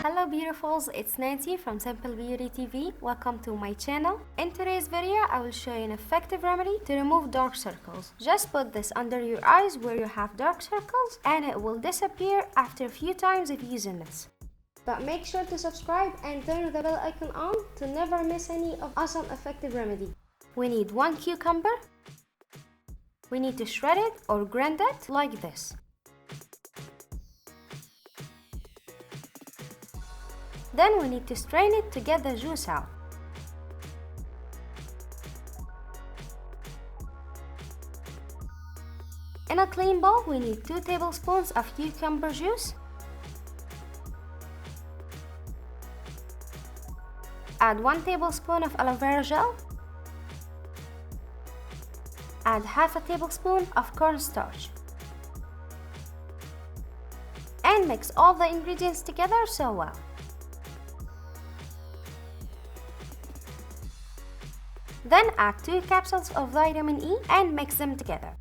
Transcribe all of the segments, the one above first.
Hello beautifuls, it's Nancy from Simple Beauty TV. Welcome to my channel. In today's video, I will show you an effective remedy to remove dark circles. Just put this under your eyes where you have dark circles and it will disappear after a few times of using this. But make sure to subscribe and turn the bell icon on to never miss any of awesome effective remedy. We need 1 cucumber. We need to shred it or grind it like this. Then we need to strain it to get the juice out. In a clean bowl, we need 2 tablespoons of cucumber juice. Add 1 tablespoon of aloe vera gel. Add half a tablespoon of cornstarch. And mix all the ingredients together so well. Then add 2 capsules of vitamin E and mix them together.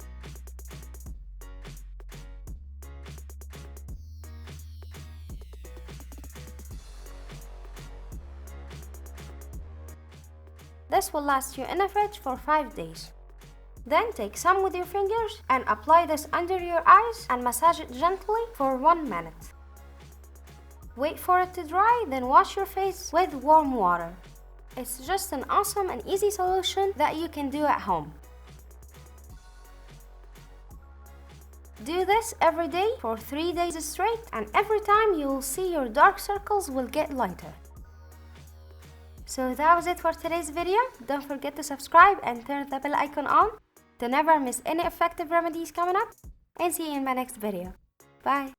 This will last you in the fridge for 5 days. Then take some with your fingers and apply this under your eyes and massage it gently for 1 minute. Wait for it to dry, then wash your face with warm water. It's just an awesome and easy solution that you can do at home. Do this every day for 3 days straight, and every time you will see your dark circles will get lighter. So that was it for today's video. Don't forget to subscribe and turn the bell icon on to never miss any effective remedies coming up, and see you in my next video. Bye!